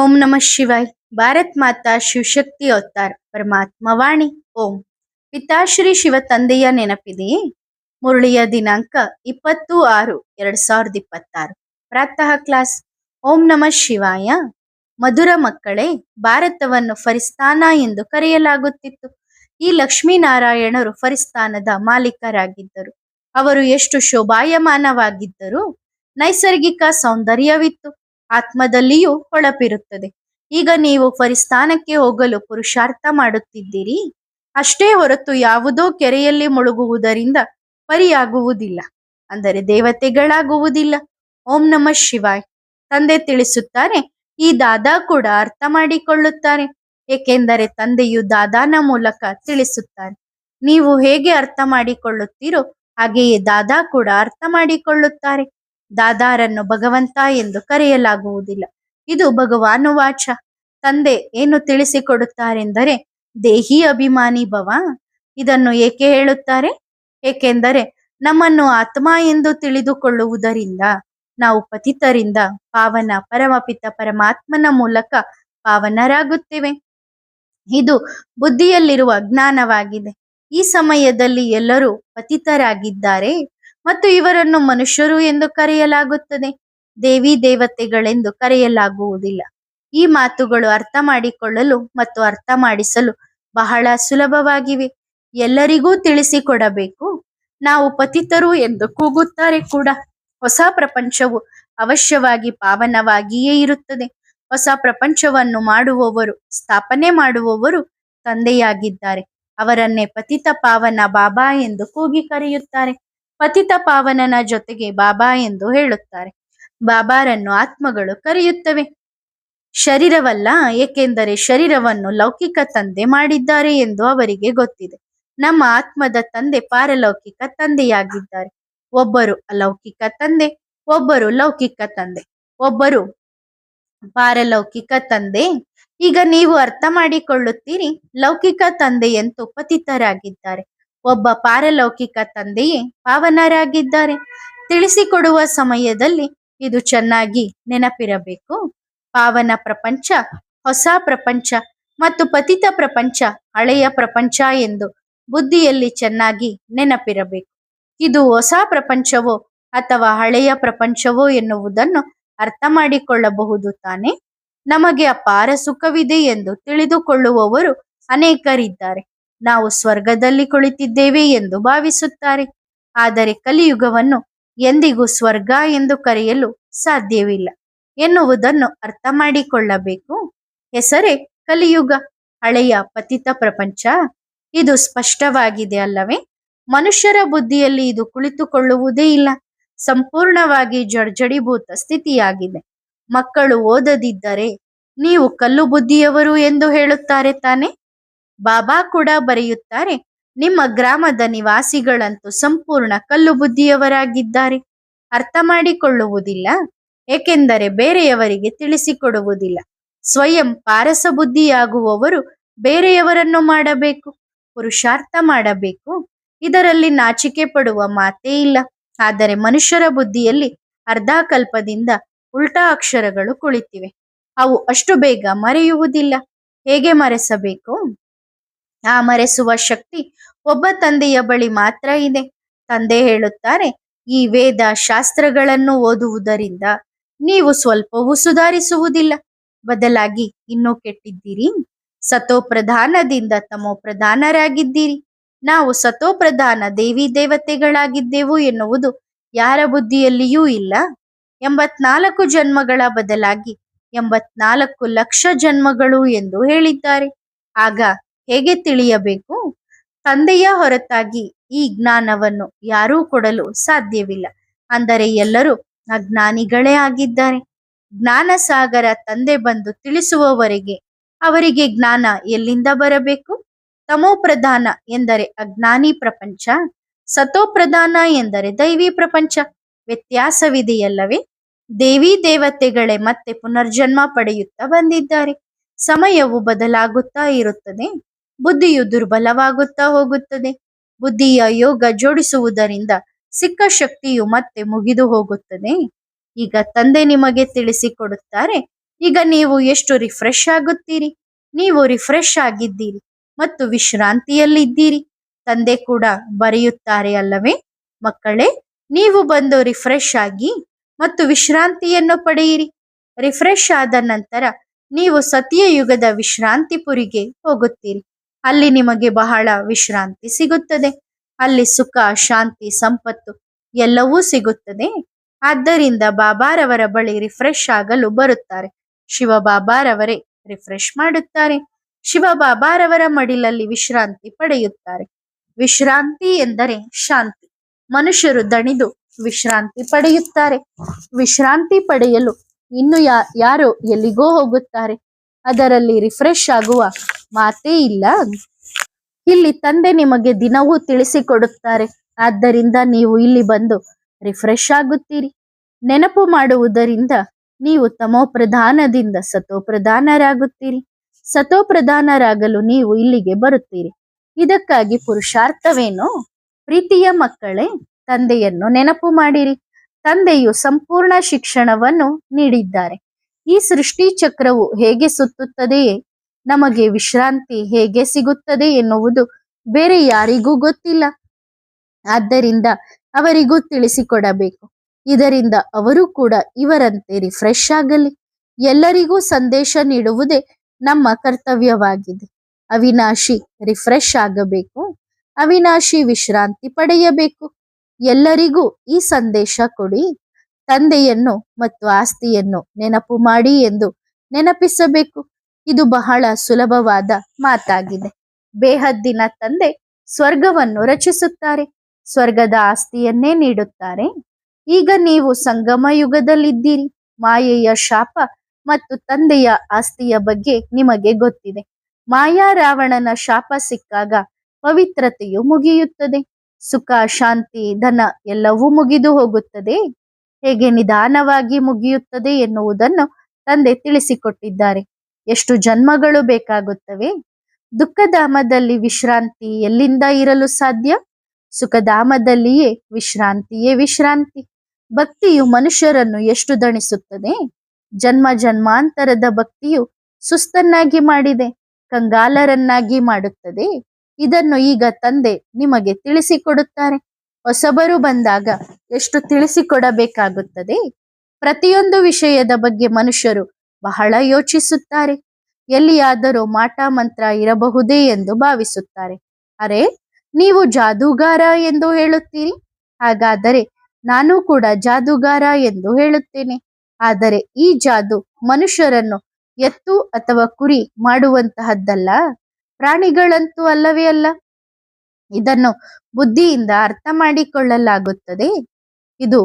ओम नमः शिवाय। ಭಾರತ್ ಮಾತಾ ಶಿವಶಕ್ತಿ ಅವತಾರ್ ಪರಮಾತ್ಮ ವಾಣಿ ಓಂ. ಪಿತಾಶ್ರೀ ಶಿವ ತಂದೆಯ ನೆನಪಿದೆಯೇ? ಮುರಳಿಯ ದಿನಾಂಕ 20/6/2026. ಪ್ರಾತಃ ಕ್ಲಾಸ್. ಓಂ ನಮಃ ಶಿವಾಯ. ಮಧುರ ಮಕ್ಕಳೇ, ಭಾರತವನ್ನು ಫರಿಸ್ತಾನ ಎಂದು ಕರೆಯಲಾಗುತ್ತಿತ್ತು. ಈ ಲಕ್ಷ್ಮೀನಾರಾಯಣರು ಫರಿಸ್ತಾನದ ಮಾಲೀಕರಾಗಿದ್ದರು. ಅವರು ಎಷ್ಟು ಶೋಭಾಯಮಾನವಾಗಿದ್ದರು. ನೈಸರ್ಗಿಕ ಸೌಂದರ್ಯವಿತ್ತು, ಆತ್ಮದಲ್ಲಿಯೂ ಹೊಳಪಿರುತ್ತದೆ. ಈಗ ನೀವು ಫರಿಸ್ತಾನಕ್ಕೆ ಹೋಗಲು ಪುರುಷಾರ್ಥ ಮಾಡುತ್ತಿದ್ದೀರಿ. ಅಷ್ಟೇ ಹೊರತು ಯಾವುದೋ ಕೆರೆಯಲ್ಲಿ ಮುಳುಗುವುದರಿಂದ ಪರಿಯಾಗುವುದಿಲ್ಲ, ಅಂದರೆ ದೇವತೆಗಳಾಗುವುದಿಲ್ಲ. ಓಂ ನಮಃ ಶಿವಾಯ್. ತಂದೆ ತಿಳಿಸುತ್ತಾರೆ, ಈ ದಾದಾ ಕೂಡ ಅರ್ಥ ಮಾಡಿಕೊಳ್ಳುತ್ತಾರೆ, ಏಕೆಂದರೆ ತಂದೆಯು ದಾದಾನ ಮೂಲಕ ತಿಳಿಸುತ್ತಾರೆ. ನೀವು ಹೇಗೆ ಅರ್ಥ ಮಾಡಿಕೊಳ್ಳುತ್ತೀರೋ ಹಾಗೆಯೇ ದಾದಾ ಕೂಡ ಅರ್ಥ ಮಾಡಿಕೊಳ್ಳುತ್ತಾರೆ. ದಾದಾರನ್ನು ಭಗವಂತ ಎಂದು ಕರೆಯಲಾಗುವುದಿಲ್ಲ, ಇದು ಭಗವಾನುವಾಚ. ತಂದೆ ಏನು ತಿಳಿಸಿಕೊಡುತ್ತಾರೆಂದರೆ ದೇಹಿ ಅಭಿಮಾನಿ ಭವ. ಇದನ್ನು ಏಕೆ ಹೇಳುತ್ತಾರೆ? ಏಕೆಂದರೆ ನಮ್ಮನ್ನು ಆತ್ಮ ಎಂದು ತಿಳಿದುಕೊಳ್ಳುವುದರಿಂದ ನಾವು ಪತಿತರಿಂದ ಪಾವನ ಪರಮಪಿತ ಪರಮಾತ್ಮನ ಮೂಲಕ ಪಾವನರಾಗುತ್ತೇವೆ. ಇದು ಬುದ್ಧಿಯಲ್ಲಿರುವ ಜ್ಞಾನವಾಗಿದೆ. ಈ ಸಮಯದಲ್ಲಿ ಎಲ್ಲರೂ ಪತಿತರಾಗಿದ್ದಾರೆ ಮತ್ತು ಇವರನ್ನು ಮನುಷ್ಯರು ಎಂದು ಕರೆಯಲಾಗುತ್ತದೆ, ದೇವಿ ದೇವತೆಗಳೆಂದು ಕರೆಯಲಾಗುವುದಿಲ್ಲ. ಈ ಮಾತುಗಳು ಅರ್ಥ ಮಾಡಿಕೊಳ್ಳಲು ಮತ್ತು ಅರ್ಥ ಮಾಡಿಸಲು ಬಹಳ ಸುಲಭವಾಗಿವೆ. ಎಲ್ಲರಿಗೂ ತಿಳಿಸಿಕೊಡಬೇಕು. ನಾವು ಪತಿತರು ಎಂದು ಕೂಗುತ್ತಾರೆ ಕೂಡ. ಹೊಸ ಪ್ರಪಂಚವು ಅವಶ್ಯವಾಗಿ ಪಾವನವಾಗಿಯೇ ಇರುತ್ತದೆ. ಹೊಸ ಪ್ರಪಂಚವನ್ನು ಮಾಡುವವರು, ಸ್ಥಾಪನೆ ಮಾಡುವವರು ತಂದೆಯಾಗಿದ್ದಾರೆ. ಅವರನ್ನೇ ಪತಿತ ಪಾವನ ಬಾಬಾ ಎಂದು ಕೂಗಿ ಕರೆಯುತ್ತಾರೆ. ಪತಿತ ಪಾವನನ ಜೊತೆಗೆ ಬಾಬಾ ಎಂದು ಹೇಳುತ್ತಾರೆ. ಬಾಬಾರನ್ನು ಆತ್ಮಗಳು ಕರೆಯುತ್ತವೆ, ಶರೀರವಲ್ಲ. ಏಕೆಂದರೆ ಶರೀರವನ್ನು ಲೌಕಿಕ ತಂದೆ ಮಾಡಿದ್ದಾರೆ ಎಂದು ಅವರಿಗೆ ಗೊತ್ತಿದೆ. ನಮ್ಮ ಆತ್ಮದ ತಂದೆ ಪಾರಲೌಕಿಕ ತಂದೆಯಾಗಿದ್ದಾರೆ. ಒಬ್ಬರು ಅಲೌಕಿಕ ತಂದೆ, ಒಬ್ಬರು ಲೌಕಿಕ ತಂದೆ, ಒಬ್ಬರು ಪಾರಲೌಕಿಕ ತಂದೆ. ಈಗ ನೀವು ಅರ್ಥ ಮಾಡಿಕೊಳ್ಳುತ್ತೀರಿ, ಲೌಕಿಕ ತಂದೆಯಂತೂ ಪತಿತರಾಗಿದ್ದಾರೆ, ಒಬ್ಬ ಪಾರಲೌಕಿಕ ತಂದೆಯೇ ಪಾವನರಾಗಿದ್ದಾರೆ. ತಿಳಿಸಿಕೊಡುವ ಸಮಯದಲ್ಲಿ ಇದು ಚೆನ್ನಾಗಿ ನೆನಪಿರಬೇಕು. ಪಾವನ ಪ್ರಪಂಚ ಹೊಸ ಪ್ರಪಂಚ ಮತ್ತು ಪತಿತ ಪ್ರಪಂಚ ಹಳೆಯ ಪ್ರಪಂಚ ಎಂದು ಬುದ್ಧಿಯಲ್ಲಿ ಚೆನ್ನಾಗಿ ನೆನಪಿರಬೇಕು. ಇದು ಹೊಸ ಪ್ರಪಂಚವೋ ಅಥವಾ ಹಳೆಯ ಪ್ರಪಂಚವೋ ಎನ್ನುವುದನ್ನು ಅರ್ಥ ಮಾಡಿಕೊಳ್ಳಬಹುದು ತಾನೆ. ನಮಗೆ ಅಪಾರ ಸುಖವಿದೆ ಎಂದು ತಿಳಿದುಕೊಳ್ಳುವವರು ಅನೇಕರಿದ್ದಾರೆ. ನಾವು ಸ್ವರ್ಗದಲ್ಲಿ ಕುಳಿತಿದ್ದೇವೆ ಎಂದು ಭಾವಿಸುತ್ತಾರೆ. ಆದರೆ ಕಲಿಯುಗವನ್ನು ಎಂದಿಗೂ ಸ್ವರ್ಗ ಎಂದು ಕರೆಯಲು ಸಾಧ್ಯವಿಲ್ಲ ಎನ್ನುವುದನ್ನು ಅರ್ಥ ಮಾಡಿಕೊಳ್ಳಬೇಕು. ಹೆಸರೇ ಕಲಿಯುಗ, ಹಳೆಯ ಪತಿತ ಪ್ರಪಂಚ. ಇದು ಸ್ಪಷ್ಟವಾಗಿದೆ ಅಲ್ಲವೇ? ಮನುಷ್ಯರ ಬುದ್ಧಿಯಲ್ಲಿ ಇದು ಕುಳಿತುಕೊಳ್ಳುವುದೇ ಇಲ್ಲ. ಸಂಪೂರ್ಣವಾಗಿ ಜಡ್ಜಡೀಭೂತ ಸ್ಥಿತಿಯಾಗಿದೆ. ಮಕ್ಕಳು ಓದದಿದ್ದರೆ ನೀವು ಕಲ್ಲು ಬುದ್ಧಿಯವರು ಎಂದು ಹೇಳುತ್ತಾರೆ ತಾನೆ. ಬಾಬಾ ಕೂಡ ಬರೆಯುತ್ತಾರೆ, ನಿಮ್ಮ ಗ್ರಾಮದ ನಿವಾಸಿಗಳಂತೂ ಸಂಪೂರ್ಣ ಕಲ್ಲು ಬುದ್ಧಿಯವರಾಗಿದ್ದಾರೆ. ಅರ್ಥ ಮಾಡಿಕೊಳ್ಳುವುದಿಲ್ಲ, ಏಕೆಂದರೆ ಬೇರೆಯವರಿಗೆ ತಿಳಿಸಿಕೊಡುವುದಿಲ್ಲ. ಸ್ವಯಂ ಪಾರಸ ಬುದ್ಧಿಯಾಗುವವರು ಬೇರೆಯವರನ್ನು ಮಾಡಬೇಕು, ಪುರುಷಾರ್ಥ ಮಾಡಬೇಕು. ಇದರಲ್ಲಿ ನಾಚಿಕೆ ಪಡುವ ಮಾತೇ ಇಲ್ಲ. ಆದರೆ ಮನುಷ್ಯರ ಬುದ್ಧಿಯಲ್ಲಿ ಅರ್ಧಕಲ್ಪದಿಂದ ಉಲ್ಟಾ ಅಕ್ಷರಗಳು ಕುಳಿತಿವೆ. ಅವು ಅಷ್ಟು ಬೇಗ ಮರೆಯುವುದಿಲ್ಲ. ಹೇಗೆ ಮರೆಸಬೇಕು? ಆ ಮರೆಸುವ ಶಕ್ತಿ ಒಬ್ಬ ತಂದೆಯ ಬಳಿ ಮಾತ್ರ ಇದೆ. ತಂದೆ ಹೇಳುತ್ತಾರೆ, ಈ ವೇದ ಶಾಸ್ತ್ರಗಳನ್ನು ಓದುವುದರಿಂದ ನೀವು ಸ್ವಲ್ಪವೂ ಸುಧಾರಿಸುವುದಿಲ್ಲ, ಬದಲಾಗಿ ಇನ್ನೂ ಕೆಟ್ಟಿದ್ದೀರಿ. ಸತೋಪ್ರಧಾನದಿಂದ ತಮೋ ಪ್ರಧಾನರಾಗಿದ್ದೀರಿ. ನಾವು ಸತೋಪ್ರಧಾನ ದೇವಿ ದೇವತೆಗಳಾಗಿದ್ದೆವು ಎನ್ನುವುದು ಯಾರ ಬುದ್ಧಿಯಲ್ಲಿಯೂ ಇಲ್ಲ. 84 ಜನ್ಮಗಳ ಬದಲಾಗಿ 84 ಲಕ್ಷ ಜನ್ಮಗಳು ಎಂದು ಹೇಳಿದ್ದಾರೆ. ಆಗ ಹೇಗೆ ತಿಳಿಯಬೇಕು? ತಂದೆಯ ಹೊರತಾಗಿ ಈ ಜ್ಞಾನವನ್ನು ಯಾರೂ ಕೊಡಲು ಸಾಧ್ಯವಿಲ್ಲ. ಅಂದರೆ ಎಲ್ಲರೂ ಅಜ್ಞಾನಿಗಳೇ ಆಗಿದ್ದಾರೆ. ಜ್ಞಾನ ಸಾಗರ ತಂದೆ ಬಂದು ತಿಳಿಸುವವರೆಗೆ ಅವರಿಗೆ ಜ್ಞಾನ ಎಲ್ಲಿಂದ ಬರಬೇಕು? ತಮೋಪ್ರಧಾನ ಎಂದರೆ ಅಜ್ಞಾನಿ ಪ್ರಪಂಚ, ಸತೋಪ್ರಧಾನ ಎಂದರೆ ದೈವಿ ಪ್ರಪಂಚ. ವ್ಯತ್ಯಾಸವಿದೆಯಲ್ಲವೇ? ದೇವಿ ದೇವತೆಗಳೇ ಮತ್ತೆ ಪುನರ್ಜನ್ಮ ಪಡೆಯುತ್ತಾ ಬಂದಿದ್ದಾರೆ. ಸಮಯವು ಬದಲಾಗುತ್ತಾ ಇರುತ್ತದೆ, ಬುದ್ಧಿಯು ದುರ್ಬಲವಾಗುತ್ತಾ ಹೋಗುತ್ತದೆ. ಬುದ್ಧಿಯ ಯೋಗ ಜೋಡಿಸುವುದರಿಂದ ಸಿಕ್ಕ ಶಕ್ತಿಯು ಮತ್ತೆ ಮುಗಿದು ಹೋಗುತ್ತದೆ. ಈಗ ತಂದೆ ನಿಮಗೆ ತಿಳಿಸಿಕೊಡುತ್ತಾರೆ, ಈಗ ನೀವು ಎಷ್ಟು ರಿಫ್ರೆಶ್ ಆಗುತ್ತೀರಿ. ನೀವು ರಿಫ್ರೆಶ್ ಆಗಿದ್ದೀರಿ ಮತ್ತು ವಿಶ್ರಾಂತಿಯಲ್ಲಿದ್ದೀರಿ. ತಂದೆ ಕೂಡ ಬರೆಯುತ್ತಾರೆ ಅಲ್ಲವೇ ಮಕ್ಕಳೇ, ನೀವು ಬಂದು ರಿಫ್ರೆಶ್ ಆಗಿ ಮತ್ತು ವಿಶ್ರಾಂತಿಯನ್ನು ಪಡೆಯಿರಿ. ರಿಫ್ರೆಶ್ ಆದ ನಂತರ ನೀವು ಸತ್ಯಯುಗದ ವಿಶ್ರಾಂತಿಪುರಿಗೆ ಹೋಗುತ್ತೀರಿ. ಅಲ್ಲಿ ನಿಮಗೆ ಬಹಳ ವಿಶ್ರಾಂತಿ ಸಿಗುತ್ತದೆ. ಅಲ್ಲಿ ಸುಖ, ಶಾಂತಿ, ಸಂಪತ್ತು ಎಲ್ಲವೂ ಸಿಗುತ್ತದೆ. ಆದ್ದರಿಂದ ಬಾಬಾರವರ ಬಳಿ ರಿಫ್ರೆಶ್ ಆಗಲು ಬರುತ್ತಾರೆ. ಶಿವ ಬಾಬಾರವರೇ ರಿಫ್ರೆಶ್ ಮಾಡುತ್ತಾರೆ. ಶಿವ ಬಾಬಾರವರ ಮಡಿಲಲ್ಲಿ ವಿಶ್ರಾಂತಿ ಪಡೆಯುತ್ತಾರೆ. ವಿಶ್ರಾಂತಿ ಎಂದರೆ ಶಾಂತಿ. ಮನುಷ್ಯರು ದಣಿದು ವಿಶ್ರಾಂತಿ ಪಡೆಯುತ್ತಾರೆ. ವಿಶ್ರಾಂತಿ ಪಡೆಯಲು ಇನ್ನು ಯಾರೋ ಎಲ್ಲಿಗೋ ಹೋಗುತ್ತಾರೆ. ಅದರಲ್ಲಿ ರಿಫ್ರೆಶ್ ಆಗುವ ಮಾತೇ ಇಲ್ಲ. ಇಲ್ಲಿ ತಂದೆ ನಿಮಗೆ ದಿನವೂ ತಿಳಿಸಿಕೊಡುತ್ತಾರೆ. ಆದ್ದರಿಂದ ನೀವು ಇಲ್ಲಿ ಬಂದು ರಿಫ್ರೆಶ್ ಆಗುತ್ತೀರಿ. ನೆನಪು ಮಾಡುವುದರಿಂದ ನೀವು ತಮೋಪ್ರಧಾನದಿಂದ ಸತೋಪ್ರಧಾನರಾಗುತ್ತೀರಿ. ಸತೋಪ್ರಧಾನರಾಗಲು ನೀವು ಇಲ್ಲಿಗೆ ಬರುತ್ತೀರಿ. ಇದಕ್ಕಾಗಿ ಪುರುಷಾರ್ಥವೇನು? ಪ್ರೀತಿಯ ಮಕ್ಕಳೇ, ತಂದೆಯನ್ನು ನೆನಪು ಮಾಡಿರಿ. ತಂದೆಯು ಸಂಪೂರ್ಣ ಶಿಕ್ಷಣವನ್ನು ನೀಡಿದ್ದಾರೆ. ಈ ಸೃಷ್ಟಿ ಚಕ್ರವು ಹೇಗೆ ಸುತ್ತುತ್ತದೆಯೇ, ನಮಗೆ ವಿಶ್ರಾಂತಿ ಹೇಗೆ ಸಿಗುತ್ತದೆ ಎನ್ನುವುದು ಬೇರೆ ಯಾರಿಗೂ ಗೊತ್ತಿಲ್ಲ. ಆದ್ದರಿಂದ ಅವರಿಗೂ ತಿಳಿಸಿಕೊಡಬೇಕು. ಇದರಿಂದ ಅವರು ಕೂಡ ಇವರಂತೆ ರಿಫ್ರೆಶ್ ಆಗಲಿ. ಎಲ್ಲರಿಗೂ ಸಂದೇಶ ನೀಡುವುದೇ ನಮ್ಮ ಕರ್ತವ್ಯವಾಗಿದೆ. ಅವಿನಾಶಿ ರಿಫ್ರೆಶ್ ಆಗಬೇಕು. ಅವಿನಾಶಿ ವಿಶ್ರಾಂತಿ ಪಡೆಯಬೇಕು. ಎಲ್ಲರಿಗೂ ಈ ಸಂದೇಶ ಕೊಡಿ. ತಂದೆಯನ್ನು ಮತ್ತು ಆಸ್ತಿಯನ್ನು ನೆನಪು ಮಾಡಿ ಎಂದು ನೆನಪಿಸಬೇಕು. ಇದು ಬಹಳ ಸುಲಭವಾದ ಮಾತಾಗಿದೆ. ಬೇಹದ್ದಿನ ತಂದೆ ಸ್ವರ್ಗವನ್ನು ರಚಿಸುತ್ತಾರೆ. ಸ್ವರ್ಗದ ಆಸ್ತಿಯನ್ನೇ ನೀಡುತ್ತಾರೆ. ಈಗ ನೀವು ಸಂಗಮ ಯುಗದಲ್ಲಿದ್ದೀರಿ. ಮಾಯೆಯ ಶಾಪ ಮತ್ತು ತಂದೆಯ ಆಸ್ತಿಯ ಬಗ್ಗೆ ನಿಮಗೆ ಗೊತ್ತಿದೆ. ಮಾಯಾ ರಾವಣನ ಶಾಪ ಸಿಕ್ಕಾಗ ಪವಿತ್ರತೆಯು ಮುಗಿಯುತ್ತದೆ. ಸುಖ, ಶಾಂತಿ, ಧನ ಎಲ್ಲವೂ ಮುಗಿದು ಹೋಗುತ್ತದೆ. ಹೇಗೆ ನಿಧಾನವಾಗಿ ಮುಗಿಯುತ್ತದೆ ಎನ್ನುವುದನ್ನು ತಂದೆ ತಿಳಿಸಿಕೊಟ್ಟಿದ್ದಾರೆ. ಎಷ್ಟು ಜನ್ಮಗಳು ಬೇಕಾಗುತ್ತವೆ? ದುಃಖಧಾಮದಲ್ಲಿ ವಿಶ್ರಾಂತಿ ಎಲ್ಲಿಂದ ಇರಲು ಸಾಧ್ಯ? ಸುಖಧಾಮದಲ್ಲಿಯೇ ವಿಶ್ರಾಂತಿಯೇ ವಿಶ್ರಾಂತಿ. ಭಕ್ತಿಯು ಮನುಷ್ಯರನ್ನು ಎಷ್ಟು ದಣಿಸುತ್ತದೆ. ಜನ್ಮ ಜನ್ಮಾಂತರದ ಭಕ್ತಿಯು ಸುಸ್ತನ್ನಾಗಿ ಮಾಡಿದೆ, ಕಂಗಾಲರನ್ನಾಗಿ ಮಾಡುತ್ತದೆ. ಇದನ್ನು ಈಗ ತಂದೆ ನಿಮಗೆ ತಿಳಿಸಿಕೊಡುತ್ತಾರೆ. ಹೊಸಬರು ಬಂದಾಗ ಎಷ್ಟು ತಿಳಿಸಿಕೊಡಬೇಕಾಗುತ್ತದೆ. ಪ್ರತಿಯೊಂದು ವಿಷಯದ ಬಗ್ಗೆ ಮನುಷ್ಯರು ಬಹಳ ಯೋಚಿಸುತ್ತಾರೆ. ಎಲ್ಲಿಯಾದರೂ ಮಾಟ ಮಂತ್ರ ಇರಬಹುದೇ ಎಂದು ಭಾವಿಸುತ್ತಾರೆ. ಅರೆ, ನೀವು ಜಾದೂಗಾರ ಎಂದು ಹೇಳುತ್ತೀರಿ. ಹಾಗಾದರೆ ನಾನು ಕೂಡ ಜಾದೂಗಾರ ಎಂದು ಹೇಳುತ್ತೇನೆ. ಆದರೆ ಈ ಜಾದು ಮನುಷ್ಯರನ್ನು ಎತ್ತು ಅಥವಾ ಕುರಿ ಮಾಡುವಂತಹದ್ದಲ್ಲ. ಪ್ರಾಣಿಗಳಂತೂ ಅಲ್ಲವೇ ಅಲ್ಲ. ಇದನ್ನು ಬುದ್ಧಿಯಿಂದ ಅರ್ಥ ಮಾಡಿಕೊಳ್ಳಲಾಗುತ್ತದೆ. ಇದು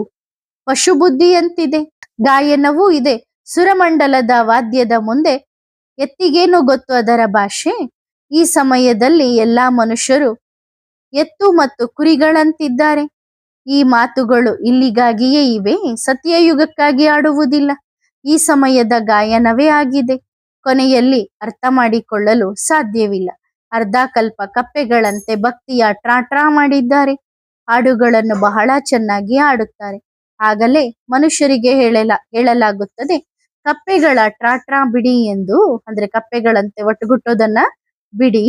ಪಶು ಬುದ್ಧಿಯಂತಿದೆ. ಗಾಯನವೂ ಇದೆ. ಸುರಮಂಡಲದ ವಾದ್ಯದ ಮುಂದೆ ಎತ್ತಿಗೇನು ಗೊತ್ತು ಅದರ ಭಾಷೆ? ಈ ಸಮಯದಲ್ಲಿ ಎಲ್ಲಾ ಮನುಷ್ಯರು ಎತ್ತು ಮತ್ತು ಕುರಿಗಳಂತಿದ್ದಾರೆ. ಈ ಮಾತುಗಳು ಇಲ್ಲಿಗಾಗಿಯೇ ಇವೆ, ಸತ್ಯಯುಗಕ್ಕಾಗಿ ಆಡುವುದಿಲ್ಲ. ಈ ಸಮಯದ ಗಾಯನವೇ ಆಗಿದೆ. ಕೊನೆಯಲ್ಲಿ ಅರ್ಥ ಮಾಡಿಕೊಳ್ಳಲು ಸಾಧ್ಯವಿಲ್ಲ. ಅರ್ಧಕಲ್ಪ ಕಪ್ಪೆಗಳಂತೆ ಭಕ್ತಿಯ ಟ್ರಾ ಮಾಡಿದ್ದಾರೆ. ಹಾಡುಗಳನ್ನು ಬಹಳ ಚೆನ್ನಾಗಿ ಹಾಡುತ್ತಾರೆ. ಆಗಲೇ ಮನುಷ್ಯರಿಗೆ ಹೇಳಲಾಗುತ್ತದೆ, ಕಪ್ಪೆಗಳ ಟ್ರಾ ಬಿಡಿ ಎಂದು. ಅಂದ್ರೆ ಕಪ್ಪೆಗಳಂತೆ ಒಟ್ಟುಗುಟ್ಟೋದನ್ನ ಬಿಡಿ.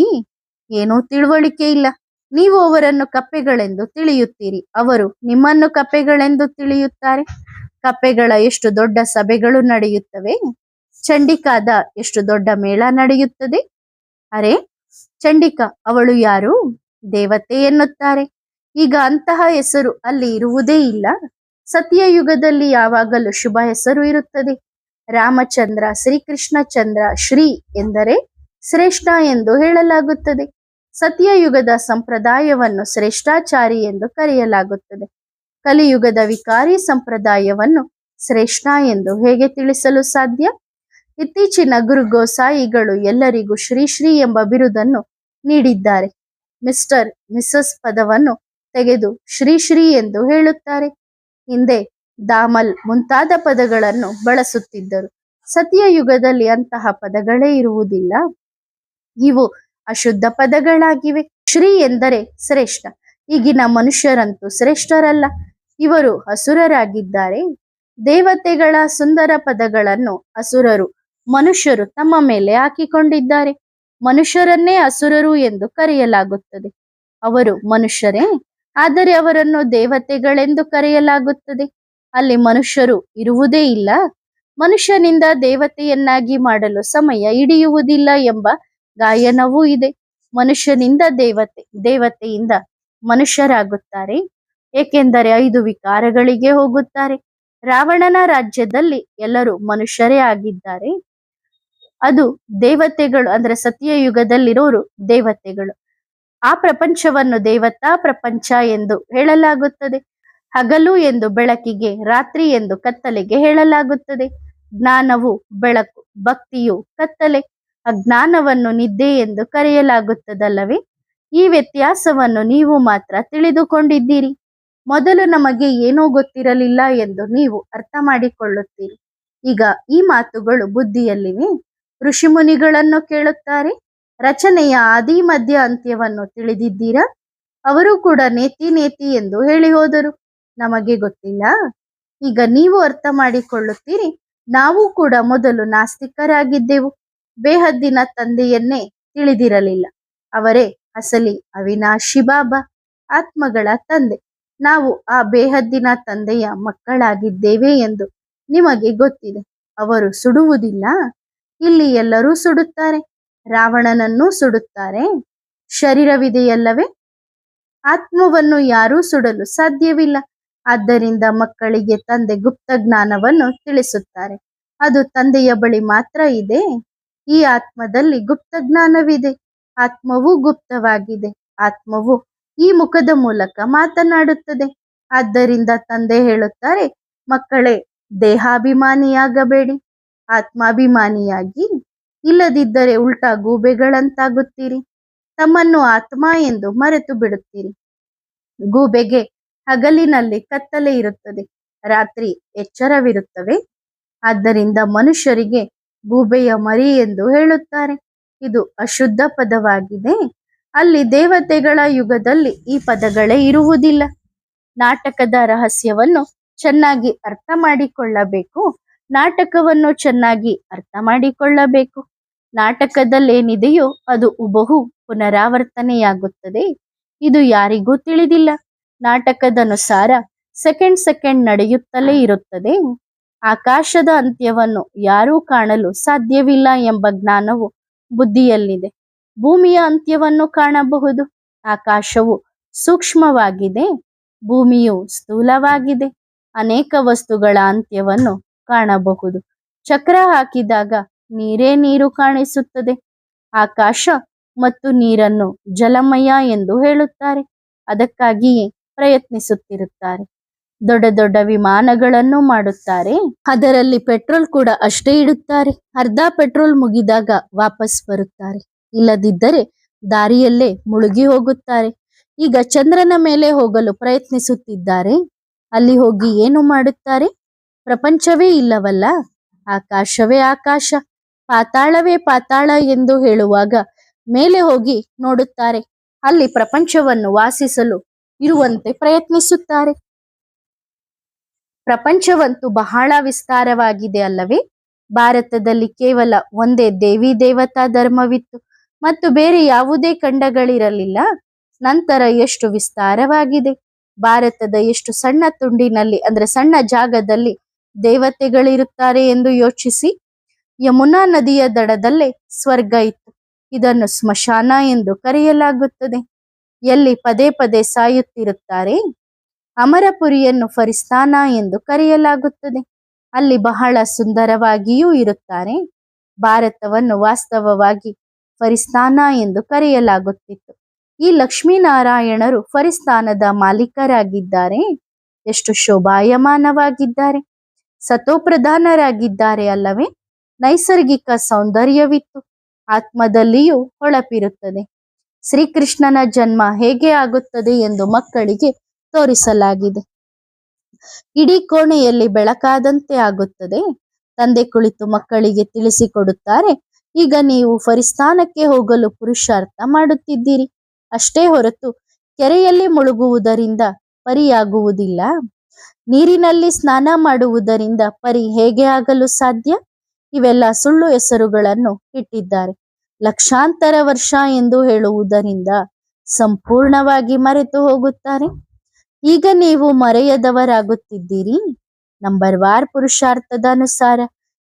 ಏನೂ ತಿಳುವಳಿಕೆ ಇಲ್ಲ. ನೀವು ಅವರನ್ನು ಕಪ್ಪೆಗಳೆಂದು ತಿಳಿಯುತ್ತೀರಿ, ಅವರು ನಿಮ್ಮನ್ನು ಕಪ್ಪೆಗಳೆಂದು ತಿಳಿಯುತ್ತಾರೆ. ಕಪ್ಪೆಗಳ ಎಷ್ಟು ದೊಡ್ಡ ಸಭೆಗಳು ನಡೆಯುತ್ತವೆ. ಚಂಡಿಕಾದ ಎಷ್ಟು ದೊಡ್ಡ ಮೇಳ ನಡೆಯುತ್ತದೆ. ಅರೆ, ಚಂಡಿಕಾ ಅವಳು ಯಾರು? ದೇವತೆ ಎನ್ನುತ್ತಾರೆ. ಈಗ ಅಂತಹ ಹೆಸರು ಅಲ್ಲಿ ಇರುವುದೇ ಇಲ್ಲ. ಸತ್ಯಯುಗದಲ್ಲಿ ಯಾವಾಗಲೂ ಶುಭ ಹೆಸರು ಇರುತ್ತದೆ. ರಾಮಚಂದ್ರ, ಶ್ರೀಕೃಷ್ಣ ಚಂದ್ರ, ಶ್ರೀ ಎಂದರೆ ಶ್ರೇಷ್ಠ ಎಂದು ಹೇಳಲಾಗುತ್ತದೆ. ಸತ್ಯಯುಗದ ಸಂಪ್ರದಾಯವನ್ನು ಶ್ರೇಷ್ಠಾಚಾರಿ ಎಂದು ಕರೆಯಲಾಗುತ್ತದೆ. ಕಲಿಯುಗದ ವಿಕಾರಿ ಸಂಪ್ರದಾಯವನ್ನು ಶ್ರೇಷ್ಠ ಎಂದು ಹೇಗೆ ತಿಳಿಸಲು ಸಾಧ್ಯ? ಇತ್ತೀಚಿನ ಗುರು ಗೋಸಾಯಿಗಳು ಎಲ್ಲರಿಗೂ ಶ್ರೀ ಶ್ರೀ ಎಂಬ ಬಿರುದನ್ನು ನೀಡಿದ್ದಾರೆ. ಮಿಸ್ಟರ್, ಮಿಸಸ್ ಪದವನ್ನು ತೆಗೆದು ಶ್ರೀ ಶ್ರೀ ಎಂದು ಹೇಳುತ್ತಾರೆ. ಹಿಂದೆ ದಾಮಲ್ ಮುಂತಾದ ಪದಗಳನ್ನು ಬಳಸುತ್ತಿದ್ದರು. ಸತ್ಯಯುಗದಲ್ಲಿ ಅಂತಹ ಪದಗಳೇ ಇರುವುದಿಲ್ಲ. ಇವು ಅಶುದ್ಧ ಪದಗಳಾಗಿವೆ. ಶ್ರೀ ಎಂದರೆ ಶ್ರೇಷ್ಠ. ಈಗಿನ ಮನುಷ್ಯರಂತೂ ಶ್ರೇಷ್ಠರಲ್ಲ, ಇವರು ಅಸುರರಾಗಿದ್ದಾರೆ. ದೇವತೆಗಳ ಸುಂದರ ಪದಗಳನ್ನು ಅಸುರರು ಮನುಷ್ಯರು ತಮ್ಮ ಮೇಲೆ ಹಾಕಿಕೊಂಡಿದ್ದಾರೆ. ಮನುಷ್ಯರನ್ನೇ ಅಸುರರು ಎಂದು ಕರೆಯಲಾಗುತ್ತದೆ. ಅವರು ಮನುಷ್ಯರೇ, ಆದರೆ ಅವರನ್ನು ದೇವತೆಗಳೆಂದು ಕರೆಯಲಾಗುತ್ತದೆ. ಅಲ್ಲಿ ಮನುಷ್ಯರು ಇರುವುದೇ ಇಲ್ಲ. ಮನುಷ್ಯನಿಂದ ದೇವತೆಯನ್ನಾಗಿ ಮಾಡಲು ಸಮಯ ಹಿಡಿಯುವುದಿಲ್ಲ ಎಂಬ ಗಾಯನವೂ ಇದೆ. ಮನುಷ್ಯನಿಂದ ದೇವತೆ, ದೇವತೆಯಿಂದ ಮನುಷ್ಯರಾಗುತ್ತಾರೆ, ಏಕೆಂದರೆ 5 ವಿಕಾರಗಳಿಗೆ ಹೋಗುತ್ತಾರೆ. ರಾವಣನ ರಾಜ್ಯದಲ್ಲಿ ಎಲ್ಲರೂ ಮನುಷ್ಯರೇ ಆಗಿದ್ದಾರೆ. ಅದು ದೇವತೆಗಳು, ಅಂದ್ರೆ ಸತ್ಯಯುಗದಲ್ಲಿರೋರು ದೇವತೆಗಳು. ಆ ಪ್ರಪಂಚವನ್ನು ದೇವತಾ ಪ್ರಪಂಚ ಎಂದು ಹೇಳಲಾಗುತ್ತದೆ. ಹಗಲು ಎಂದು ಬೆಳಕಿಗೆ, ರಾತ್ರಿ ಎಂದು ಕತ್ತಲೆಗೆ ಹೇಳಲಾಗುತ್ತದೆ. ಜ್ಞಾನವು ಬೆಳಕು, ಭಕ್ತಿಯು ಕತ್ತಲೆ, ಅಜ್ಞಾನವನ್ನು ನಿದ್ದೆ ಎಂದು ಕರೆಯಲಾಗುತ್ತದಲ್ಲವೇ? ಈ ವ್ಯತ್ಯಾಸವನ್ನು ನೀವು ಮಾತ್ರ ತಿಳಿದುಕೊಂಡಿದ್ದೀರಿ. ಮೊದಲು ನಮಗೆ ಏನೂ ಗೊತ್ತಿರಲಿಲ್ಲ ಎಂದು ನೀವು ಅರ್ಥ ಮಾಡಿಕೊಳ್ಳುತ್ತೀರಿ. ಈಗ ಈ ಮಾತುಗಳು ಬುದ್ಧಿಯಲ್ಲಿವೆ. ಋಷಿಮುನಿಗಳನ್ನು ಕೇಳುತ್ತಾರೆ, ರಚನೆಯ ಆದಿ ಮಧ್ಯ ಅಂತ್ಯವನ್ನು ತಿಳಿದಿದ್ದೀರಾ? ಅವರು ಕೂಡ ನೇತಿ ನೇತಿ ಎಂದು ಹೇಳಿ ಹೋದರು, ನಮಗೆ ಗೊತ್ತಿಲ್ಲ. ಈಗ ನೀವು ಅರ್ಥ ಮಾಡಿಕೊಳ್ಳುತ್ತೀರಿ. ನಾವು ಕೂಡ ಮೊದಲು ನಾಸ್ತಿಕರಾಗಿದ್ದೆವು, ಬೇಹದ್ದಿನ ತಂದೆಯನ್ನೇ ತಿಳಿದಿರಲಿಲ್ಲ. ಅವರೇ ಅಸಲಿ ಅವಿನಾಶಿ ಬಾಬಾ, ಆತ್ಮಗಳ ತಂದೆ. ನಾವು ಆ ಬೇಹದ್ದಿನ ತಂದೆಯ ಮಕ್ಕಳಾಗಿದ್ದೇವೆ ಎಂದು ನಿಮಗೆ ಗೊತ್ತಿದೆ. ಅವರು ಸುಡುವುದಿಲ್ಲ. ಇಲ್ಲಿ ಎಲ್ಲರೂ ಸುಡುತ್ತಾರೆ, ರಾವಣನನ್ನೂ ಸುಡುತ್ತಾರೆ. ಶರೀರವಿದೆಯಲ್ಲವೇ? ಆತ್ಮವನ್ನು ಯಾರೂ ಸುಡಲು ಸಾಧ್ಯವಿಲ್ಲ. ಆದ್ದರಿಂದ ಮಕ್ಕಳಿಗೆ ತಂದೆ ಗುಪ್ತ ಜ್ಞಾನವನ್ನು ತಿಳಿಸುತ್ತಾರೆ. ಅದು ತಂದೆಯ ಬಳಿ ಮಾತ್ರ ಇದೆ. ಈ ಆತ್ಮದಲ್ಲಿ ಗುಪ್ತ ಜ್ಞಾನವಿದೆ. ಆತ್ಮವು ಗುಪ್ತವಾಗಿದೆ. ಆತ್ಮವು ಈ ಮುಖದ ಮೂಲಕ ಮಾತನಾಡುತ್ತದೆ. ಆದ್ದರಿಂದ ತಂದೆ ಹೇಳುತ್ತಾರೆ, ಮಕ್ಕಳೇ, ದೇಹಾಭಿಮಾನಿಯಾಗಬೇಡಿ, ಆತ್ಮಾಭಿಮಾನಿಯಾಗಿ. ಇಲ್ಲದಿದ್ದರೆ ಉಲ್ಟಾ ಗೂಬೆಗಳಂತಾಗುತ್ತೀರಿ. ತಮ್ಮನ್ನು ಆತ್ಮ ಎಂದು ಮರೆತು ಬಿಡುತ್ತೀರಿ. ಗೂಬೆಗೆ ಹಗಲಿನಲ್ಲಿ ಕತ್ತಲೆ ಇರುತ್ತದೆ, ರಾತ್ರಿ ಎಚ್ಚರವಿರುತ್ತವೆ. ಆದ್ದರಿಂದ ಮನುಷ್ಯರಿಗೆ ಗೂಬೆಯ ಮರಿ ಎಂದು ಹೇಳುತ್ತಾರೆ. ಇದು ಅಶುದ್ಧ ಪದವಾಗಿದೆ. ಅಲ್ಲಿ ದೇವತೆಗಳ ಯುಗದಲ್ಲಿ ಈ ಪದಗಳೇ ಇರುವುದಿಲ್ಲ. ನಾಟಕದ ರಹಸ್ಯವನ್ನು ಚೆನ್ನಾಗಿ ಅರ್ಥ ಮಾಡಿಕೊಳ್ಳಬೇಕು. ನಾಟಕವನ್ನು ಚೆನ್ನಾಗಿ ಅರ್ಥ ಮಾಡಿಕೊಳ್ಳಬೇಕು. ನಾಟಕದಲ್ಲೇನಿದೆಯೋ ಅದು ಹುಬಹು ಪುನರಾವರ್ತನೆಯಾಗುತ್ತದೆ. ಇದು ಯಾರಿಗೂ ತಿಳಿದಿಲ್ಲ. ನಾಟಕದನುಸಾರ ಸೆಕೆಂಡ್ ನಡೆಯುತ್ತಲೇ ಇರುತ್ತದೆ. ಆಕಾಶದ ಅಂತ್ಯವನ್ನು ಯಾರೂ ಕಾಣಲು ಸಾಧ್ಯವಿಲ್ಲ ಎಂಬ ಜ್ಞಾನವು ಬುದ್ಧಿಯಲ್ಲಿದೆ. ಭೂಮಿಯ ಅಂತ್ಯವನ್ನು ಕಾಣಬಹುದು. ಆಕಾಶವು ಸೂಕ್ಷ್ಮವಾಗಿದೆ, ಭೂಮಿಯು ಸ್ಥೂಲವಾಗಿದೆ. ಅನೇಕ ವಸ್ತುಗಳ ಅಂತ್ಯವನ್ನು ಕಾಣಬಹುದು. ಚಕ್ರ ಹಾಕಿದಾಗ ನೀರೇ ನೀರು ಕಾಣಿಸುತ್ತದೆ. ಆಕಾಶ ಮತ್ತು ನೀರನ್ನು ಜಲಮಯ ಎಂದು ಹೇಳುತ್ತಾರೆ. ಅದಕ್ಕಾಗಿಯೇ ಪ್ರಯತ್ನಿಸುತ್ತಿರುತ್ತಾರೆ. ದೊಡ್ಡ ದೊಡ್ಡ ವಿಮಾನಗಳನ್ನು ಮಾಡುತ್ತಾರೆ. ಅದರಲ್ಲಿ ಪೆಟ್ರೋಲ್ ಕೂಡ ಅಷ್ಟೇ ಇಡುತ್ತಾರೆ. ಅರ್ಧ ಪೆಟ್ರೋಲ್ ಮುಗಿದಾಗ ವಾಪಸ್ ಬರುತ್ತಾರೆ. ಇಲ್ಲದಿದ್ದರೆ ದಾರಿಯಲ್ಲೇ ಮುಳುಗಿ ಹೋಗುತ್ತಾರೆ. ಈಗ ಚಂದ್ರನ ಮೇಲೆ ಹೋಗಲು ಪ್ರಯತ್ನಿಸುತ್ತಿದ್ದಾರೆ. ಅಲ್ಲಿ ಹೋಗಿ ಏನು ಮಾಡುತ್ತಾರೆ? ಪ್ರಪಂಚವೇ ಇಲ್ಲವಲ್ಲ, ಆಕಾಶವೇ ಆಕಾಶ, ಪಾತಾಳವೇ ಪಾತಾಳ ಎಂದು ಹೇಳುವಾಗ ಮೇಲೆ ಹೋಗಿ ನೋಡುತ್ತಾರೆ. ಅಲ್ಲಿ ಪ್ರಪಂಚವನ್ನು ವಾಸಿಸಲು ಇರುವಂತೆ ಪ್ರಯತ್ನಿಸುತ್ತಾರೆ. ಪ್ರಪಂಚವಂತೂ ಬಹಳ ವಿಸ್ತಾರವಾಗಿದೆ ಅಲ್ಲವೇ? ಭಾರತದಲ್ಲಿ ಕೇವಲ ಒಂದೇ ದೇವಿ ದೇವತಾ ಧರ್ಮವಿತ್ತು ಮತ್ತು ಬೇರೆ ಯಾವುದೇ ಖಂಡಗಳಿರಲಿಲ್ಲ. ನಂತರ ಎಷ್ಟು ವಿಸ್ತಾರವಾಗಿದೆ. ಭಾರತದ ಎಷ್ಟು ಸಣ್ಣ ತುಂಡಿನಲ್ಲಿ, ಅಂದ್ರೆ ಸಣ್ಣ ಜಾಗದಲ್ಲಿ ದೇವತೆಗಳಿರುತ್ತಾರೆ ಎಂದು ಯೋಚಿಸಿ. ಯಮುನಾ ನದಿಯ ದಡದಲ್ಲೇ ಸ್ವರ್ಗ ಇತ್ತು. ಇದನ್ನು ಸ್ಮಶಾನ ಎಂದು ಕರೆಯಲಾಗುತ್ತದೆ. ಎಲ್ಲಿ ಪದೇ ಪದೇ ಸಾಯುತ್ತಿರುತ್ತಾರೆ. ಅಮರಪುರಿಯನ್ನು ಫರಿಸ್ತಾನ ಎಂದು ಕರೆಯಲಾಗುತ್ತದೆ. ಅಲ್ಲಿ ಬಹಳ ಸುಂದರವಾಗಿಯೂ ಇರುತ್ತಾರೆ. ಭಾರತವನ್ನು ವಾಸ್ತವವಾಗಿ ಫರಿಸ್ತಾನ ಎಂದು ಕರೆಯಲಾಗುತ್ತಿತ್ತು. ಈ ಲಕ್ಷ್ಮೀನಾರಾಯಣರು ಫರಿಸ್ತಾನದ ಮಾಲೀಕರಾಗಿದ್ದಾರೆ. ಎಷ್ಟು ಶೋಭಾಯಮಾನವಾಗಿದ್ದಾರೆ, ಸತೋಪ್ರಧಾನರಾಗಿದ್ದಾರೆ ಅಲ್ಲವೇ? ನೈಸರ್ಗಿಕ ಸೌಂದರ್ಯವಿತ್ತು. ಆತ್ಮದಲ್ಲಿಯೂ ಹೊಳಪಿರುತ್ತದೆ. ಶ್ರೀಕೃಷ್ಣನ ಜನ್ಮ ಹೇಗೆ ಆಗುತ್ತದೆ ಎಂದು ಮಕ್ಕಳಿಗೆ ತೋರಿಸಲಾಗಿದೆ. ಇಡೀ ಕೋಣೆಯಲ್ಲಿ ಬೆಳಕಾದಂತೆ ಆಗುತ್ತದೆ. ತಂದೆ ಕುಳಿತು ಮಕ್ಕಳಿಗೆ ತಿಳಿಸಿಕೊಡುತ್ತಾರೆ. ಈಗ ನೀವು ಫರಿಸ್ತಾನಕ್ಕೆ ಹೋಗಲು ಪುರುಷಾರ್ಥ ಮಾಡುತ್ತಿದ್ದೀರಿ ಅಷ್ಟೇ ಹೊರತು ಕೆರೆಯಲ್ಲಿ ಮುಳುಗುವುದರಿಂದ ಪರಿಯಾಗುವುದಿಲ್ಲ. ನೀರಿನಲ್ಲಿ ಸ್ನಾನ ಮಾಡುವುದರಿಂದ ಪರಿ ಹೇಗೆ ಆಗಲು ಸಾಧ್ಯ? ಇವೆಲ್ಲ ಸುಳ್ಳು ಹೆಸರುಗಳನ್ನು ಇಟ್ಟಿದ್ದಾರೆ. ಲಕ್ಷಾಂತರ ವರ್ಷ ಎಂದು ಹೇಳುವುದರಿಂದ ಸಂಪೂರ್ಣವಾಗಿ ಮರೆತು ಹೋಗುತ್ತಾರೆ. ಈಗ ನೀವು ಮರೆಯದವರಾಗುತ್ತಿದ್ದೀರಿ. ನಂಬರ್ ವಾರ್ ಪುರುಷಾರ್ಥದ ಅನುಸಾರ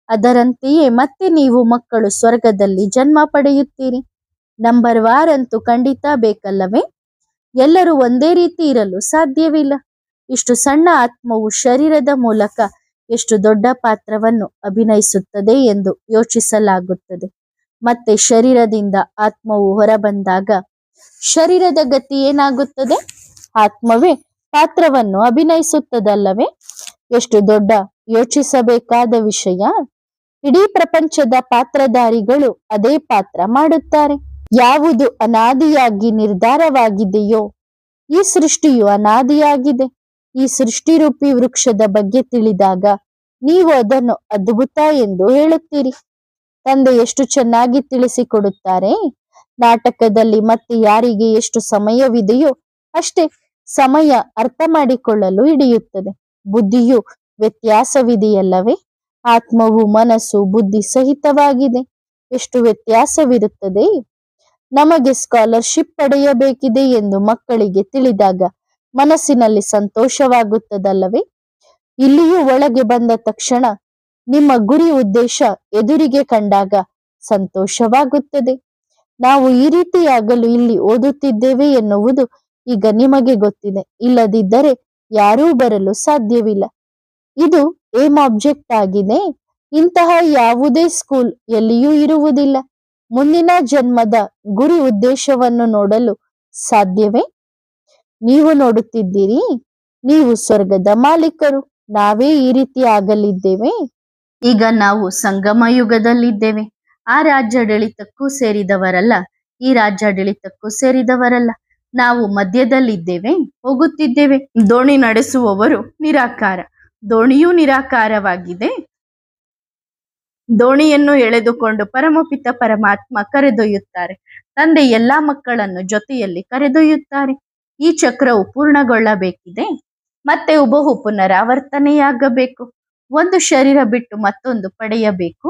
ಅದರಂತೆಯೇ ಮತ್ತೆ ನೀವು ಮಕ್ಕಳು ಸ್ವರ್ಗದಲ್ಲಿ ಜನ್ಮ ಪಡೆಯುತ್ತೀರಿ. ನಂಬರ್ ವಾರ್ ಅಂತೂ ಖಂಡಿತ ಬೇಕಲ್ಲವೇ? ಎಲ್ಲರೂ ಒಂದೇ ರೀತಿ ಇರಲು ಸಾಧ್ಯವಿಲ್ಲ. ಇಷ್ಟು ಸಣ್ಣ ಆತ್ಮವು ಶರೀರದ ಮೂಲಕ ಎಷ್ಟು ದೊಡ್ಡ ಪಾತ್ರವನ್ನು ಅಭಿನಯಿಸುತ್ತದೆ ಎಂದು ಯೋಚಿಸಲಾಗುತ್ತದೆ. ಮತ್ತೆ ಶರೀರದಿಂದ ಆತ್ಮವು ಹೊರಬಂದಾಗ ಶರೀರದ ಗತಿ ಏನಾಗುತ್ತದೆ? ಆತ್ಮವೇ ಪಾತ್ರವನ್ನು ಅಭಿನಯಿಸುತ್ತದಲ್ಲವೇ? ಎಷ್ಟು ದೊಡ್ಡ ಯೋಚಿಸಬೇಕಾದ ವಿಷಯ. ಇಡೀ ಪ್ರಪಂಚದ ಪಾತ್ರಧಾರಿಗಳು ಅದೇ ಪಾತ್ರ ಮಾಡುತ್ತಾರೆ. ಯಾವುದು ಅನಾದಿಯಾಗಿ ನಿರ್ಧಾರವಾಗಿದೆಯೋ, ಈ ಸೃಷ್ಟಿಯು ಅನಾದಿಯಾಗಿದೆ. ಈ ಸೃಷ್ಟಿರೂಪಿ ವೃಕ್ಷದ ಬಗ್ಗೆ ತಿಳಿದಾಗ ನೀವು ಅದನ್ನು ಅದ್ಭುತ ಎಂದು ಹೇಳುತ್ತೀರಿ. ತಂದೆ ಎಷ್ಟು ಚೆನ್ನಾಗಿ ತಿಳಿಸಿಕೊಡುತ್ತಾರೆ. ನಾಟಕದಲ್ಲಿ ಮತ್ತೆ ಯಾರಿಗೆ ಎಷ್ಟು ಸಮಯವಿದೆಯೋ ಅಷ್ಟೇ ಸಮಯ ಅರ್ಥ ಮಾಡಿಕೊಳ್ಳಲು ಹಿಡಿಯುತ್ತದೆ. ಬುದ್ಧಿಯು ವ್ಯತ್ಯಾಸವಿದೆಯಲ್ಲವೇ? ಆತ್ಮವು ಮನಸ್ಸು ಬುದ್ಧಿ ಸಹಿತವಾಗಿದೆ. ಎಷ್ಟು ವ್ಯತ್ಯಾಸವಿರುತ್ತದೆ. ನಮಗೆ ಸ್ಕಾಲರ್ಶಿಪ್ ಪಡೆಯಬೇಕಿದೆ ಎಂದು ಮಕ್ಕಳಿಗೆ ತಿಳಿದಾಗ ಮನಸ್ಸಿನಲ್ಲಿ ಸಂತೋಷವಾಗುತ್ತದಲ್ಲವೇ? ಇಲ್ಲಿಯೂ ಒಳಗೆ ಬಂದ ತಕ್ಷಣ ನಿಮ್ಮ ಗುರಿ ಉದ್ದೇಶ ಎದುರಿಗೆ ಕಂಡಾಗ ಸಂತೋಷವಾಗುತ್ತದೆ. ನಾವು ಈ ರೀತಿಯಾಗಲು ಇಲ್ಲಿ ಓದುತ್ತಿದ್ದೇವೆ ಎನ್ನುವುದು ಈಗ ನಿಮಗೆ ಗೊತ್ತಿದೆ. ಇಲ್ಲದಿದ್ದರೆ ಯಾರೂ ಬರಲು ಸಾಧ್ಯವಿಲ್ಲ. ಇದು ಏಮ್ ಆಬ್ಜೆಕ್ಟ್ ಆಗಿದೆ. ಇಂತಹ ಯಾವುದೇ ಸ್ಕೂಲ್ ಎಲ್ಲಿಯೂ ಇರುವುದಿಲ್ಲ. ಮುಂದಿನ ಜನ್ಮದ ಗುರಿ ಉದ್ದೇಶವನ್ನು ನೋಡಲು ಸಾಧ್ಯವೇ? ನೀವು ನೋಡುತ್ತಿದ್ದೀರಿ. ನೀವು ಸ್ವರ್ಗದ ಮಾಲೀಕರು. ನಾವೇ ಈ ರೀತಿ ಆಗಲಿದ್ದೇವೆ. ಈಗ ನಾವು ಸಂಗಮ ಯುಗದಲ್ಲಿದ್ದೇವೆ. ಆ ರಾಜ್ಯಾಡಳಿತಕ್ಕೂ ಸೇರಿದವರಲ್ಲ, ಈ ರಾಜ್ಯಾಡಳಿತಕ್ಕೂ ಸೇರಿದವರಲ್ಲ. ನಾವು ಮಧ್ಯದಲ್ಲಿದ್ದೇವೆ, ಹೋಗುತ್ತಿದ್ದೇವೆ. ದೋಣಿ ನಡೆಸುವವರು ನಿರಾಕಾರ. ದೋಣಿಯೂ ನಿರಾಕಾರವಾಗಿದೆ. ದೋಣಿಯನ್ನು ಎಳೆದುಕೊಂಡು ಪರಮಪಿತ ಪರಮಾತ್ಮ ಕರೆದೊಯ್ಯುತ್ತಾರೆ. ತಂದೆ ಎಲ್ಲಾ ಮಕ್ಕಳನ್ನು ಜೊತೆಯಲ್ಲಿ ಕರೆದೊಯ್ಯುತ್ತಾರೆ. ಈ ಚಕ್ರವು ಪೂರ್ಣಗೊಳ್ಳಬೇಕಿದೆ. ಮತ್ತೆ ಹುಬಹು ಪುನರಾವರ್ತನೆಯಾಗಬೇಕು. ಒಂದು ಶರೀರ ಬಿಟ್ಟು ಮತ್ತೊಂದು ಪಡೆಯಬೇಕು.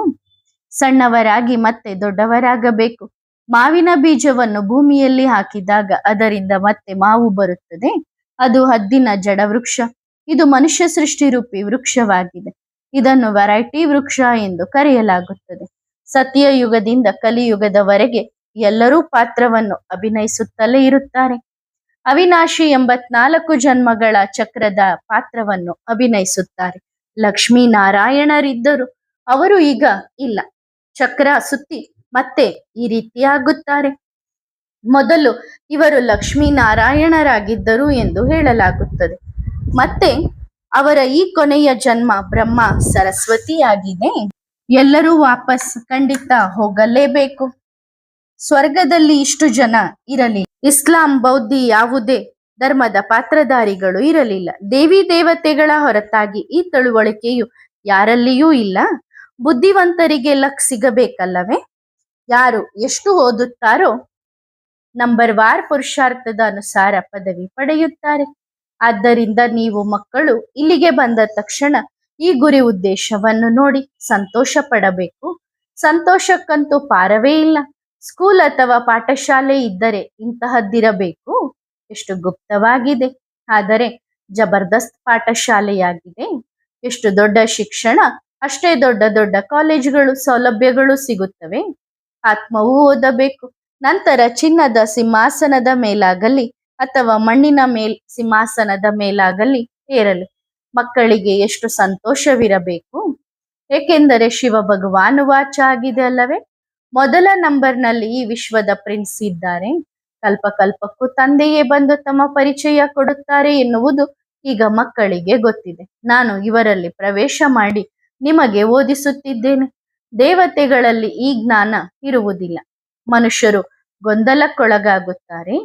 ಸಣ್ಣವರಾಗಿ ಮತ್ತೆ ದೊಡ್ಡವರಾಗಬೇಕು. ಮಾವಿನ ಬೀಜವನ್ನು ಭೂಮಿಯಲ್ಲಿ ಹಾಕಿದಾಗ ಅದರಿಂದ ಮತ್ತೆ ಮಾವು ಬರುತ್ತದೆ. ಅದು ಹದ್ದಿನ ಜಡವೃಕ್ಷ. ಇದು ಮನುಷ್ಯ ಸೃಷ್ಟಿ ರೂಪಿ ವೃಕ್ಷವಾಗಿದೆ. ಇದನ್ನು ವೆರೈಟಿ ವೃಕ್ಷ ಎಂದು ಕರೆಯಲಾಗುತ್ತದೆ. ಸತ್ಯಯುಗದಿಂದ ಕಲಿಯುಗದವರೆಗೆ ಎಲ್ಲರೂ ಪಾತ್ರವನ್ನು ಅಭಿನಯಿಸುತ್ತಲೇ ಇರುತ್ತಾರೆ. ಅವಿನಾಶಿ 84 ಜನ್ಮಗಳ ಚಕ್ರದ ಪಾತ್ರವನ್ನು ಅಭಿನಯಿಸುತ್ತಾರೆ. ಲಕ್ಷ್ಮೀನಾರಾಯಣರಿದ್ದರು. ಅವರು ಈಗ ಇಲ್ಲ. ಚಕ್ರ ಸುತ್ತಿ ಮತ್ತೆ ಈ ರೀತಿಯಾಗುತ್ತಾರೆ. ಮೊದಲು ಇವರು ಲಕ್ಷ್ಮೀನಾರಾಯಣರಾಗಿದ್ದರು ಎಂದು ಹೇಳಲಾಗುತ್ತದೆ. ಮತ್ತೆ ಅವರ ಈ ಕೊನೆಯ ಜನ್ಮ ಬ್ರಹ್ಮ ಸರಸ್ವತಿಯಾಗಿದೆ. ಎಲ್ಲರೂ ವಾಪಸ್ ಖಂಡಿತ ಹೋಗಲೇಬೇಕು. ಸ್ವರ್ಗದಲ್ಲಿ ಇಷ್ಟು ಜನ ಇರಲಿ. ಇಸ್ಲಾಂ, ಬೌದ್ಧ ಯಾವುದೇ ಧರ್ಮದ ಪಾತ್ರಧಾರಿಗಳು ಇರಲಿಲ್ಲ. ದೇವಿ ದೇವತೆಗಳ ಹೊರತಾಗಿ ಈ ತಿಳುವಳಿಕೆಯು ಯಾರಲ್ಲಿಯೂ ಇಲ್ಲ. ಬುದ್ಧಿವಂತರಿಗೆ ಲಕ್ ಸಿಗಬೇಕಲ್ಲವೇ? ಯಾರು ಎಷ್ಟು ಓದುತ್ತಾರೋ ನಂಬರ್ ವಾರ್ ಪುರುಷಾರ್ಥದ ಅನುಸಾರ ಪದವಿ ಪಡೆಯುತ್ತಾರೆ. ಆದ್ದರಿಂದ ನೀವು ಮಕ್ಕಳು ಇಲ್ಲಿಗೆ ಬಂದ ತಕ್ಷಣ ಈ ಗುರಿ ಉದ್ದೇಶವನ್ನು ನೋಡಿ ಸಂತೋಷ ಪಡಬೇಕು. ಸಂತೋಷಕ್ಕಂತೂ ಪಾರವೇ ಇಲ್ಲ. ಸ್ಕೂಲ್ ಅಥವಾ ಪಾಠಶಾಲೆ ಇದ್ದರೆ ಇಂತಹದ್ದಿರಬೇಕು. ಎಷ್ಟು ಗುಪ್ತವಾಗಿದೆ, ಆದರೆ ಜಬರ್ದಸ್ತ್ ಪಾಠಶಾಲೆಯಾಗಿದೆ. ಎಷ್ಟು ದೊಡ್ಡ ಶಿಕ್ಷಣ, ಅಷ್ಟೇ ದೊಡ್ಡ ದೊಡ್ಡ ಕಾಲೇಜುಗಳು, ಸೌಲಭ್ಯಗಳು ಸಿಗುತ್ತವೆ. ಆತ್ಮವು ಓದಬೇಕು. ನಂತರ ಚಿನ್ನದ ಸಿಂಹಾಸನದ ಮೇಲಾಗಲಿ ಅಥವಾ ಮಣ್ಣಿನ ಸಿಂಹಾಸನದ ಮೇಲಾಗಲಿ ಏರಲಿ. ಮಕ್ಕಳಿಗೆ ಎಷ್ಟು ಸಂತೋಷವಿರಬೇಕು. ಏಕೆಂದರೆ ಶಿವ ಭಗವಾನ್ ವಾಚ ಆಗಿದೆ ಅಲ್ಲವೇ? ಮೊದಲ ನಂಬರ್ನಲ್ಲಿ ಈ ವಿಶ್ವದ ಪ್ರಿನ್ಸ್ ಇದ್ದಾರೆ. ಕಲ್ಪಕಲ್ಪಕ್ಕೂ ತಂದೆಯೇ ಬಂದು ತಮ್ಮ ಪರಿಚಯ ಕೊಡುತ್ತಾರೆ ಎನ್ನುವುದು ಈಗ ಮಕ್ಕಳಿಗೆ ಗೊತ್ತಿದೆ. ನಾನು ಇವರಲ್ಲಿ ಪ್ರವೇಶ ಮಾಡಿ ನಿಮಗೆ ಓದಿಸುತ್ತಿದ್ದೇನೆ. ದೇವತೆಗಳಲ್ಲಿ ಈ ಜ್ಞಾನ ಇರುವುದಿಲ್ಲ. ಮನುಷ್ಯರು ಗೊಂದಲಕ್ಕೊಳಗಾಗುತ್ತಾರೆ.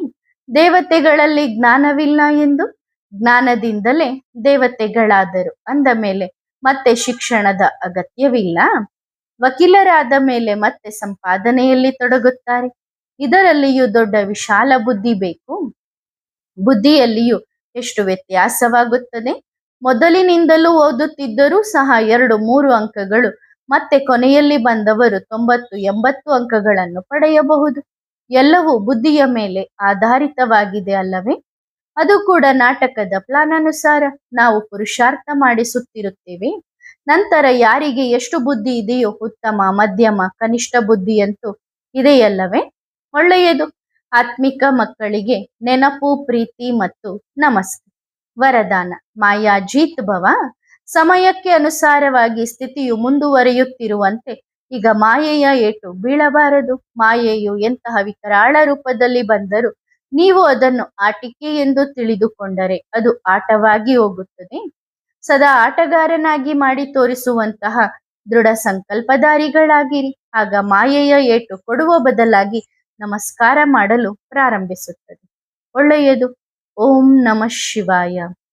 ದೇವತೆಗಳಲ್ಲಿ ಜ್ಞಾನವಿಲ್ಲ ಎಂದು. ಜ್ಞಾನದಿಂದಲೇ ದೇವತೆಗಳಾದರು ಅಂದ ಮೇಲೆ ಮತ್ತೆ ಶಿಕ್ಷಣದ ಅಗತ್ಯವಿಲ್ಲ. ವಕೀಲರಾದ ಮೇಲೆ ಮತ್ತೆ ಸಂಪಾದನೆಯಲ್ಲಿ ತೊಡಗುತ್ತಾರೆ. ಇದರಲ್ಲಿಯೂ ದೊಡ್ಡ ವಿಶಾಲ ಬುದ್ಧಿ ಬೇಕು. ಬುದ್ಧಿಯಲ್ಲಿಯೂ ಎಷ್ಟು ವ್ಯತ್ಯಾಸವಾಗುತ್ತದೆ. ಮೊದಲಿನಿಂದಲೂ ಓದುತ್ತಿದ್ದರೂ ಸಹ 2-3 ಅಂಕಗಳು, ಮತ್ತೆ ಕೊನೆಯಲ್ಲಿ ಬಂದವರು 90-80 ಅಂಕಗಳನ್ನು ಪಡೆಯಬಹುದು. ಎಲ್ಲವೂ ಬುದ್ಧಿಯ ಮೇಲೆ ಆಧಾರಿತವಾಗಿದೆ ಅಲ್ಲವೇ? ಅದು ಕೂಡ ನಾಟಕದ ಪ್ಲಾನ್ ಅನುಸಾರ ನಾವು ಪುರುಷಾರ್ಥ ಮಾಡಿಸುತ್ತಿರುತ್ತೇವೆ. ನಂತರ ಯಾರಿಗೆ ಎಷ್ಟು ಬುದ್ಧಿ ಇದೆಯೋ, ಉತ್ತಮ, ಮಧ್ಯಮ, ಕನಿಷ್ಠ ಬುದ್ಧಿಯಂತೂ ಇದೆಯಲ್ಲವೇ? ಒಳ್ಳೆಯದು. ಆತ್ಮಿಕ ಮಕ್ಕಳಿಗೆ ನೆನಪು, ಪ್ರೀತಿ ಮತ್ತು ನಮಸ್ತೆ. ವರದಾನ: ಮಾಯಾಜೀತ್ ಭವ. ಸಮಯಕ್ಕೆ ಅನುಸಾರವಾಗಿ ಸ್ಥಿತಿಯು ಮುಂದುವರಿಯುತ್ತಿರುವಂತೆ ಈಗ ಮಾಯೆಯ ಏಟು ಬೀಳಬಾರದು. ಮಾಯೆಯು ಎಂತಹ ವಿಕರಾಳ ರೂಪದಲ್ಲಿ ಬಂದರೂ ನೀವು ಅದನ್ನು ಆಟಿಕೆ ಎಂದು ತಿಳಿದುಕೊಂಡರೆ ಅದು ಆಟವಾಗಿ ಹೋಗುತ್ತದೆ. ಸದಾ ಆಟಗಾರನಾಗಿ ಮಾಡಿ ತೋರಿಸುವಂತಹ ದೃಢ ಸಂಕಲ್ಪಧಾರಿಗಳಾಗಿರಿ. ಆಗ ಮಾಯೆಯ ಏಟು ಕೊಡುವ ಬದಲಾಗಿ ನಮಸ್ಕಾರ ಮಾಡಲು ಪ್ರಾರಂಭಿಸುತ್ತದೆ. ಒಳ್ಳೆಯದು. ಓಂ ನಮಃ ಶಿವಾಯ.